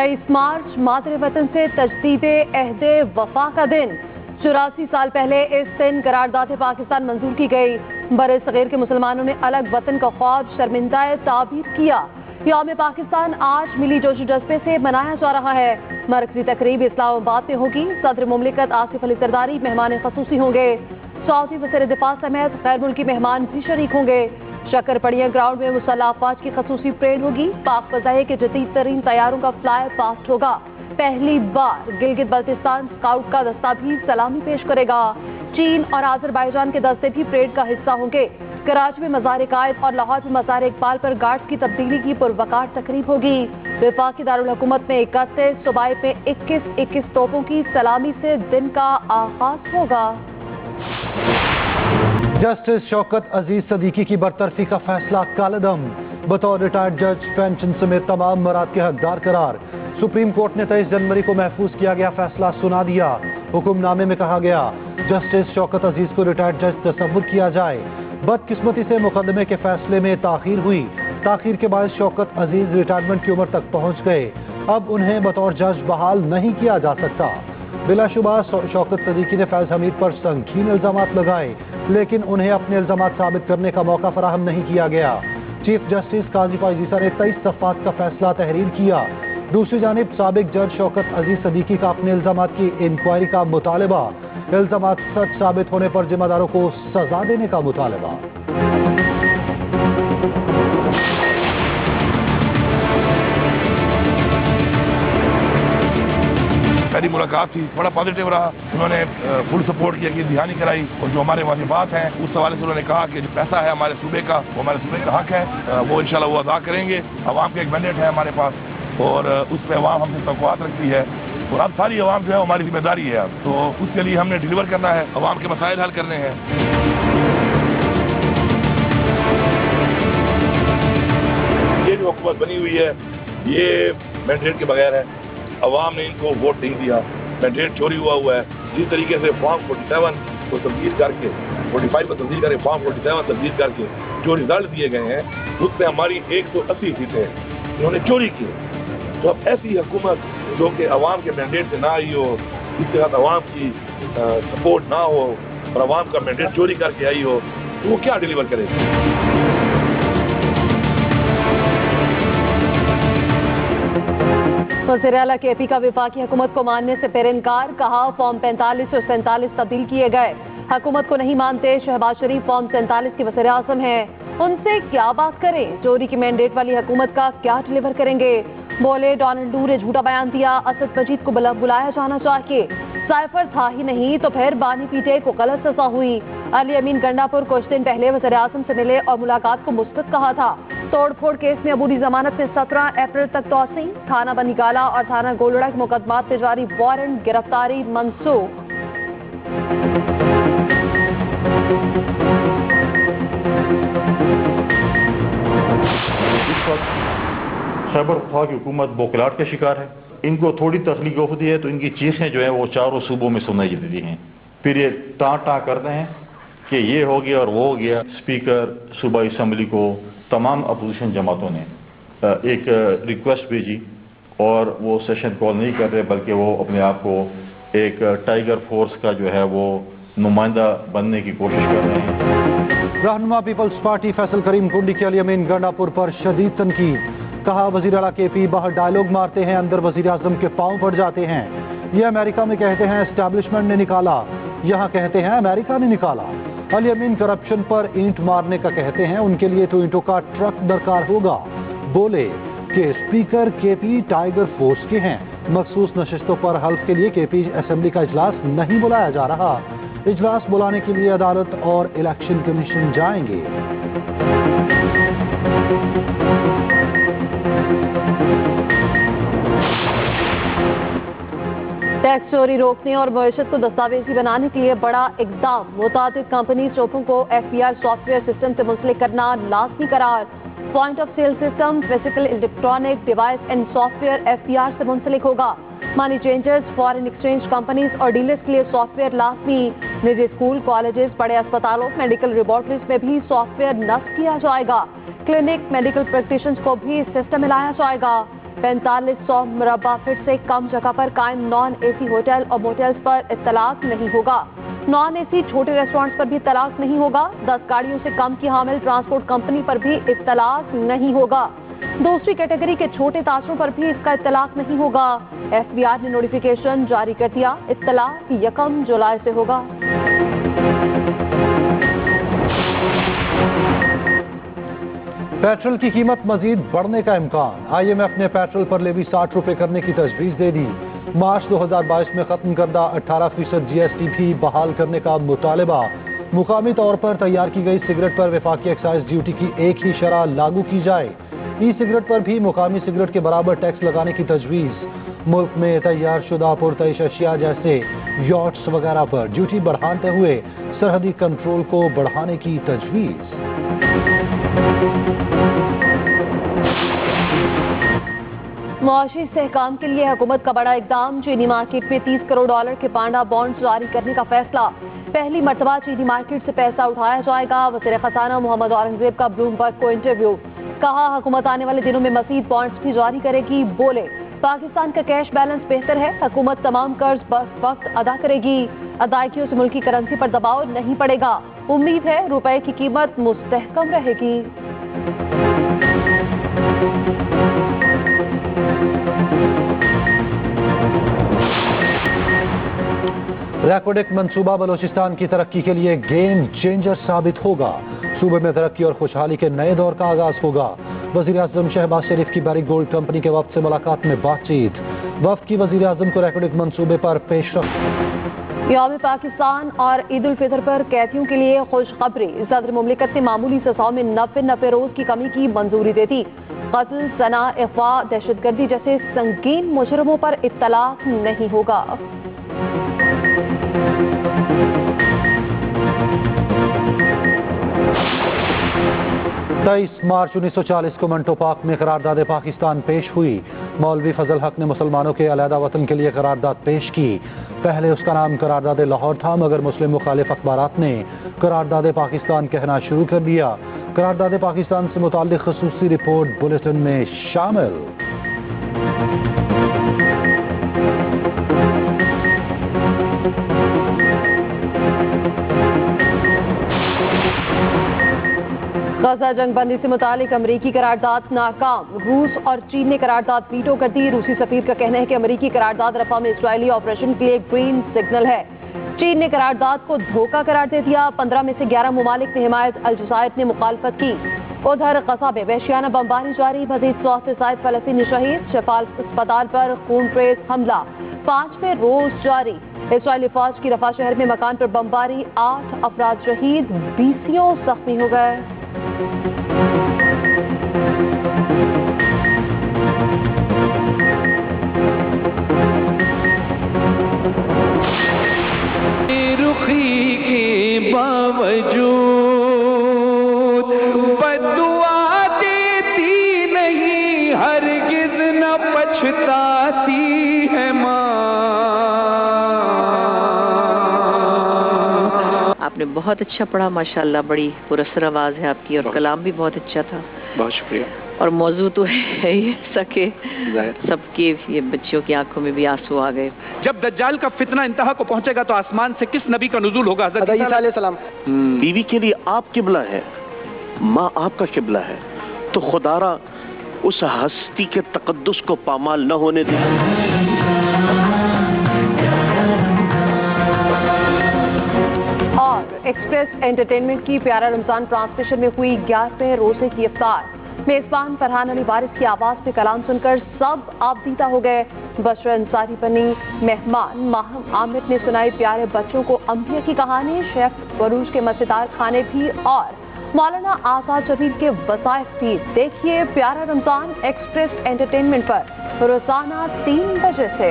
23 मार्च मादरे वतन से तजदीदे अहदे वफा का दिन। 84 साल पहले इस दिन करारदाद पाकिस्तान मंजूर की गई। बरे सगीर के मुसलमानों ने अलग वतन का ख्वाब शर्मिंदा ताबीर किया। यौम पाकिस्तान आज मिली जोश जज्बे से मनाया जा रहा है। मरकजी तकरीब इस्लामाबाद में होगी। सदर मुमलिकत आसिफ अली जरदारी मेहमान खसूसी होंगे। सऊदी वज़ीर दिफा समेत गैर मुल्की मेहमान भी शरीक होंगे। शक्करपड़िया ग्राउंड में मुसल्लह अफवाज की खसूसी परेड होगी। पाक फज़ाइया के जदीद तरीन तैयारों का फ्लाई पास्ट होगा। पहली बार गिलगित बल्तिस्तान स्काउट का दस्ता भी सलामी पेश करेगा। चीन और आज़रबाईजान के दस्ते भी परेड का हिस्सा होंगे। कराची में मज़ार कायद और लाहौर में मज़ार इकबाल पर गार्ड्स की तब्दीली की पुरवकार तकरीब होगी। वफाकी दारुल हुकूमत में 31, सूबाई में 21 तोपों की सलामी से दिन का आगाज होगा। जस्टिस शौकत अजीज सदीकी की बरतरफी का फैसला कालदम। बतौर रिटायर्ड जज पेंशन समेत तमाम मराद के हकदार करार। सुप्रीम कोर्ट ने 23 जनवरी को महफूज किया गया फैसला सुना दिया। हुक्मनामे में कहा गया जस्टिस शौकत अजीज को रिटायर्ड जज तस्वुर किया जाए। बदकिस्मती से मुकदमे के फैसले में ताखीर हुई। ताखीर के बाद शौकत अजीज रिटायरमेंट की उम्र तक पहुंच गए। अब उन्हें बतौर जज बहाल नहीं किया जा सकता। बिलाशुबा शौकत सदीकी ने फैज हमीद पर संगीन इल्जामात लगाए, लेकिन उन्हें अपने इल्जामात साबित करने का मौका फराहम नहीं किया गया। चीफ जस्टिस काजी फायजीसा ने 23 सफ़ात का फैसला तहरीर किया। दूसरी जानिब साबिक जज शौकत अजीज सदीकी का अपने इल्जामात की इंक्वायरी का मुतालबा। इल्जामात सच साबित होने पर जिम्मेदारों को सजा देने का मुतालबा। पहली मुलाकात थी, बड़ा पॉजिटिव रहा। उन्होंने फुल सपोर्ट किया कि ध्यान कराई और जो हमारे वाजिबात हैं उस हवाले से उन्होंने कहा कि जो पैसा है हमारे सूबे का, वो हमारे सूबे का हक है, वो इंशाल्लाह वो अदा करेंगे। अवाम का एक मैंडेट है हमारे पास और उस पर अवाम हमसे तवक्कुआत रखती है और अब सारी अवाम जो है हमारी जिम्मेदारी है। अब तो उसके लिए हमने डिलीवर करना है, अवाम के मसाइल हल करने हैं। ये जो हुकूमत बनी हुई है ये मैंडेट के बगैर है। अवाम ने इनको वोट नहीं दिया, मैंडेट चोरी हुआ है। जिस तरीके से फॉर्म 47 को तब्दील करके 45 को तब्दील करके फॉर्म 47 तब्दील करके जो रिजल्ट दिए गए हैं उसमें हमारी 180 सीटें इन्होंने चोरी की। तो अब ऐसी हुकूमत जो कि अवाम के मैंडेट से ना आई हो, जिसके साथ अवाम की सपोर्ट ना हो और अवाम का मैंडेट चोरी करके आई हो, तो वो क्या डिलीवर करेगी? वज़ीर आला केपी का वफाकी हुकूमत को मानने से फिर इनकार। कहा फॉर्म 45 और 47 तब्दील किए गए। हुकूमत को नहीं मानते। शहबाज शरीफ फॉर्म 47 के वज़ीर आज़म हैं, उनसे क्या बात करें। चोरी की मैंडेट वाली हुकूमत का क्या डिलीवर करेंगे। बोले डोनाल्ड डू ने झूठा बयान दिया, असद मजीद को बुलाया जाना चाहिए। साइफर था ही नहीं तो फिर बानी पीटे को गलत सजा हुई। अली अमीन गंडापुर कुछ दिन पहले वज़ीर आज़म से मिले और मुलाकात को मुस्बत कहा था। तोड़ फोड़ केस में अबूरी जमानत में 17 अप्रैल तक तोसी। थाना बनीगाला और थाना गोलड़ा के मुकदमात में जारी वारंट, गिरफ्तारी मंसूख। खैबर पख्तूनख्वा की हुकूमत बौखलाहट का शिकार है। इनको थोड़ी तकलीफ होती है तो इनकी चीखें जो है वो चारों सूबों में सुनाई देती हैं। फिर ये टाँ करते हैं कि ये हो गया और वो हो गया। स्पीकर सूबाई असम्बली को तमाम अपोजिशन जमातों ने एक रिक्वेस्ट भेजी और वो सेशन कॉल नहीं कर रहे, बल्कि वो अपने आप को एक टाइगर फोर्स का जो है वो नुमाइंदा बनने की कोशिश कर रहे हैं। रहनुमा पीपल्स पार्टी फैसल करीम कुंडी के अली अमीन गंडापुर पर शदीद तनकीद। कहा वज़ीर आला केपी बाहर डायलॉग मारते हैं, अंदर वज़ीर आज़म के पांव पड़ जाते हैं। ये अमेरिका में कहते हैं एस्टैब्लिशमेंट ने निकाला, यहाँ कहते हैं अमेरिका ने निकाला। अली अमीन करप्शन पर ईंट मारने का कहते हैं, उनके लिए तो ईंटों का ट्रक दरकार होगा। बोले कि स्पीकर केपी टाइगर फोर्स के हैं। मखसूस नशिस्तों पर हल्फ के लिए केपी असेंबली का इजलास नहीं बुलाया जा रहा। इजलास बुलाने के लिए अदालत और इलेक्शन कमीशन जाएंगे। टैक्स चोरी रोकने और मईशत को दस्तावेजी बनाने के लिए बड़ा इकदाम। मुतादिद कंपनी शोपों को FPR सॉफ्टवेयर सिस्टम से मुंसलिक करना लाजमी करार। Point of sale system physical electronic device and software FPR से मुंसलिक होगा। Money changers, foreign exchange companies और डीलर्स के लिए सॉफ्टवेयर लाजमी। निजी स्कूल, कॉलेजेस, बड़े अस्पतालों, मेडिकल लेबॉर्ट्रीज में भी सॉफ्टवेयर नस्ब किया जाएगा। क्लिनिक, मेडिकल प्रैक्टिशनर्स को भी इस सिस्टम में लाया जाएगा। 4500 मुरब्बा फीट से कम जगह पर कायम नॉन एसी होटल और मोटेल्स पर इत्तलाक नहीं होगा। नॉन एसी छोटे रेस्टोरेंट्स पर भी इत्तलाक नहीं होगा। 10 गाड़ियों से कम की हामिल ट्रांसपोर्ट कंपनी पर भी इत्तलाक नहीं होगा। दूसरी कैटेगरी के छोटे ताजरों पर भी इसका इत्तलाक नहीं होगा। एफबीआर ने नोटिफिकेशन जारी कर दिया, इत्तलाक 1 जुलाई से होगा। पेट्रोल की कीमत मजीद बढ़ने का इम्कान। IMF ने पेट्रोल पर लेवी 60 रुपए करने की तजवीज़ दे दी। मार्च 2022 में खत्म करदा 18% GST भी बहाल करने का मुतालबा। मुकामी तौर पर तैयार की गई सिगरेट पर वफाकी एक्साइज ड्यूटी की एक ही शरह लागू की जाए। ई सिगरेट पर भी मुकामी सिगरेट के बराबर टैक्स लगाने की तजवीज़। मुल्क में तैयार शुदा पुरतइश अशिया जैसे यॉट्स वगैरह पर ड्यूटी बढ़ाते हुए सरहदी कंट्रोल को बढ़ाने की तजवीज़। मुआशी इस्तेहकाम के लिए हुकूमत का बड़ा इकदाम। चीनी मार्केट में $30 करोड़ के पांडा बॉन्ड्स जारी करने का फैसला। पहली मर्तबा चीनी मार्केट से पैसा उठाया जाएगा। वज़ीर खजाना मोहम्मद औरंगजेब का ब्लूमबर्ग को इंटरव्यू। कहा, हुकूमत आने वाले दिनों में मज़ीद बॉन्ड्स भी जारी करेगी। बोले, पाकिस्तान का कैश बैलेंस बेहतर है, हुकूमत तमाम कर्ज वक्त अदा करेगी। अदायगियों से मुल्की करेंसी पर दबाव नहीं पड़ेगा। उम्मीद है रुपए की कीमत मुस्तहकम रहेगी। रैकोडेक मंसूबा बलोचिस्तान की तरक्की के लिए गेम चेंजर साबित होगा। सूबे में तरक्की और खुशहाली के नए दौर का आगाज होगा। वजीर आजम शहबाज शरीफ की बैरिक गोल्ड कंपनी के वफ्द से मुलाकात में बातचीत। वफ्द की वजीर आजम को रैकोडेक मंसूबे पर पेशरफ। यौम पाकिस्तान और ईद उल फितर पर कैदियों के लिए खुशखबरी। सदर मुमलिकत ने मामूली सजाओं में 90 रोज की कमी की मंजूरी दे दी। कत्ल, जना, अगवा, दहशतगर्दी जैसे संगीन मुजरमों पर इत्तलाक नहीं होगा। 23 मार्च 1940 को मंटो पार्क में करारदाद पाकिस्तान पेश हुई। मौलवी फजल हक ने मुसलमानों के अलहदा वतन के लिए करारदाद पेश की। पहले उसका नाम करारदाद लाहौर था, मगर मुस्लिम मुखालिफ अखबारात ने करारदाद पाकिस्तान कहना शुरू कर दिया। करारदाद पाकिस्तान से मुताल्लिक खसूसी रिपोर्ट बुलेटिन में शामिल। गजा जंग बंदी से मुतालिक अमरीकी करारदाद नाकाम। रूस और चीन ने करारदाद वीटो कर दी। रूसी सफीर का कहना है कि अमरीकी करारदाद रफा में इजरायली ऑपरेशन के लिए ग्रीन सिग्नल है। चीन ने करारदाद को धोखा करार दे दिया। 15 में से 11 मुमालिक ने हिमायत। अलजज़ायर ने मुखालफत की। उधर गजा में वहशियाना बमबारी जारी। मजीद 100 से ज़ायद फलस्तीनी शहीद। शिफा अस्पताल पर खूनरेज हमला 5वें रोज जारी। इजरायली फौज की रफा शहर में मकान पर बमबारी, 8 अफराद शहीद, 20 जख्मी हो गए। रुखी के बावजूद बद्दुआ देती नहीं, हरगिज न पछताती है माँ। आपने बहुत अच्छा पढ़ा माशाल्लाह, बड़ी पुरस्कार आवाज़ है आपकी और कलाम भी बहुत अच्छा था। बहुत शुक्रिया। और मौजू तो है ही सके सबके, ये बच्चियों की आंखों में भी आंसू आ गए। जब दज्जाल का फितना इंतहा को पहुंचेगा तो आसमान से किस नबी का नुज़ूल होगा? हज़रत ईसा अलैहिस्सलाम। बीवी के लिए आप किबला है, माँ आपका किबला है, तो खुदारा उस हस्ती के तकद्दुस को पामाल न होने दे। और एक्सप्रेस एंटरटेनमेंट की प्यारा रमजान ट्रांसमिशन में हुई 11वें रोजे की इफ्तार। मेजबान फरहान अली वारिस की आवाज में कलाम सुनकर सब आबदीदा हो गए। बशरा अंसारी बनी मेहमान। माहम आमिर ने सुनाई प्यारे बच्चों को अंबिया की कहानी। शेफ बरूज के मजेदार खाने भी और मौलाना आजाद जदीद के वज़ाइफ भी। देखिए प्यारा रमजान एक्सप्रेस एंटरटेनमेंट पर रोजाना 3 बजे से।